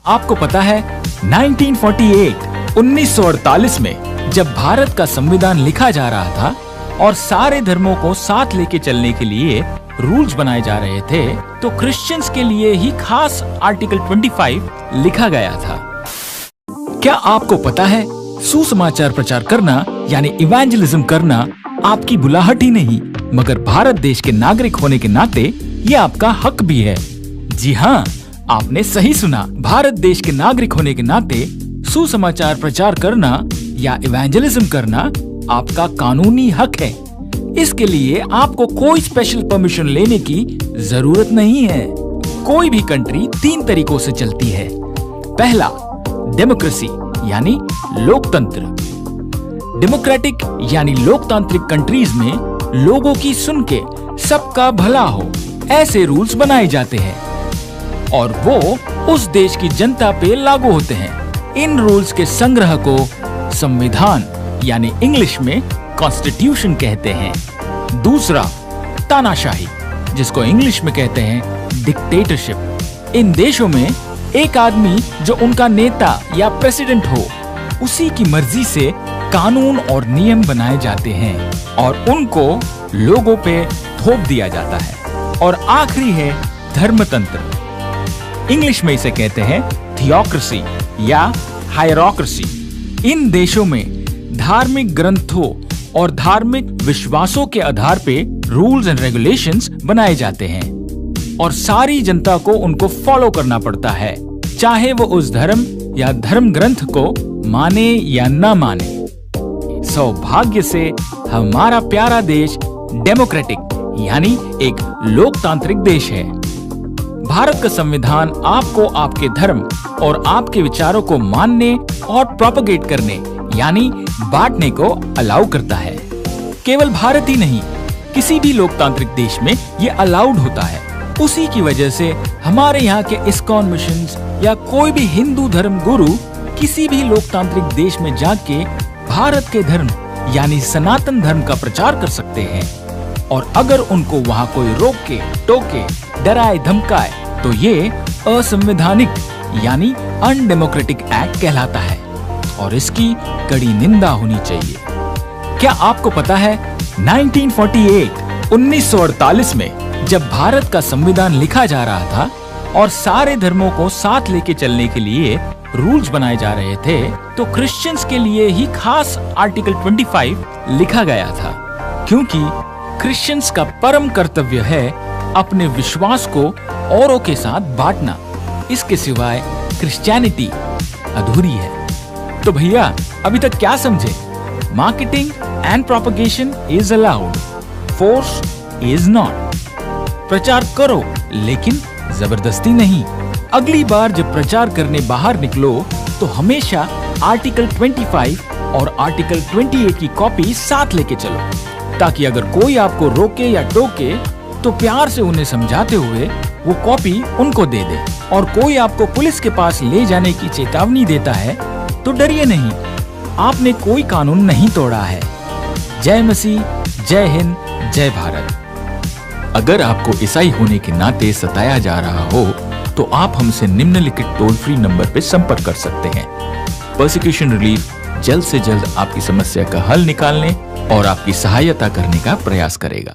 आपको पता है 1948 में जब भारत का संविधान लिखा जा रहा था और सारे धर्मों को साथ लेके चलने के लिए रूल्स बनाए जा रहे थे, तो क्रिश्चियंस के लिए ही खास आर्टिकल 25 लिखा गया था। क्या आपको पता है सुसमाचार प्रचार करना यानी इवेंजलिज्म करना आपकी बुलाहट ही नहीं, मगर भारत देश के नागरिक होने के नाते ये आपका हक भी है। जी हाँ, आपने सही सुना। भारत देश के नागरिक होने के नाते सुसमाचार प्रचार करना या इवेंजलिज्म करना आपका कानूनी हक है। इसके लिए आपको कोई स्पेशल परमिशन लेने की जरूरत नहीं है। कोई भी कंट्री 3 तरीकों से चलती है। पहला, डेमोक्रेसी यानी लोकतंत्र। डेमोक्रेटिक यानी लोकतांत्रिक कंट्रीज में लोगों की सुन के सबका भला हो ऐसे रूल्स बनाए जाते हैं और वो उस देश की जनता पे लागू होते हैं। इन रूल्स के संग्रह को संविधान यानी इंग्लिश में कॉन्स्टिट्यूशन कहते हैं। दूसरा, तानाशाही, जिसको इंग्लिश में कहते हैं डिक्टेटरशिप। इन देशों में एक आदमी जो उनका नेता या प्रेसिडेंट हो, उसी की मर्जी से कानून और नियम बनाए जाते हैं और उनको लोगों पे थोप दिया जाता है। और आखिरी है धर्मतंत्र। इंग्लिश में इसे कहते हैं थियोक्रेसी या हायरार्की। इन देशों में धार्मिक ग्रंथों और धार्मिक विश्वासों के आधार पे रूल्स एंड रेगुलेशंस बनाए जाते हैं और सारी जनता को उनको फॉलो करना पड़ता है, चाहे वो उस धर्म या धर्म ग्रंथ को माने या न माने। सौभाग्य से हमारा प्यारा देश डेमोक्रेटिक यानी एक लोकतांत्रिक देश है। भारत का संविधान आपको आपके धर्म और आपके विचारों को मानने और प्रोपेगेट करने यानी बांटने को अलाउ करता है। केवल भारत ही नहीं, किसी भी लोकतांत्रिक देश में ये अलाउड होता है। उसी की वजह से हमारे यहाँ के इस्कॉन मिशंस या कोई भी हिंदू धर्म गुरु किसी भी लोकतांत्रिक देश में जाके भारत के धर्म यानी सनातन धर्म का प्रचार कर सकते हैं। और अगर उनको वहाँ कोई रोक के टोके डराए धमकाए तो ये असंवैधानिक यानी अनडेमोक्रेटिक एक्ट कहलाता है और इसकी कड़ी निंदा होनी चाहिए। क्या आपको पता है 1948 में जब भारत का संविधान लिखा जा रहा था और सारे धर्मों को साथ लेके चलने के लिए रूल्स बनाए जा रहे थे, तो क्रिश्चियंस के लिए ही खास आर्टिकल 25 लिखा गया था, क्योंकि क्रिश्चियंस का परम कर्तव्य है अपने विश्वास को औरों के साथ बांटना। इसके सिवाय क्रिश्चियनिटी अधूरी है। तो भैया, अभी तक क्या समझे? Marketing and propagation is allowed, force is not. प्रचार करो लेकिन जबरदस्ती नहीं। अगली बार जब प्रचार करने बाहर निकलो तो हमेशा आर्टिकल 25 और आर्टिकल 28 की कॉपी साथ लेके चलो, ताकि अगर कोई आपको रोके या टोके तो प्यार से उन्हें समझाते हुए वो कॉपी उनको दे दे। और कोई आपको पुलिस के पास ले जाने की चेतावनी देता है तो डरिए नहीं, आपने कोई कानून नहीं तोड़ा है। जय मसीह, जय हिंद, जय भारत। अगर आपको ईसाई होने के नाते सताया जा रहा हो तो आप हमसे निम्नलिखित टोल फ्री नंबर पर संपर्क कर सकते हैं। परसिक्यूशन रिलीफ जल्द से जल्द आपकी समस्या का हल निकालने और आपकी सहायता करने का प्रयास करेगा।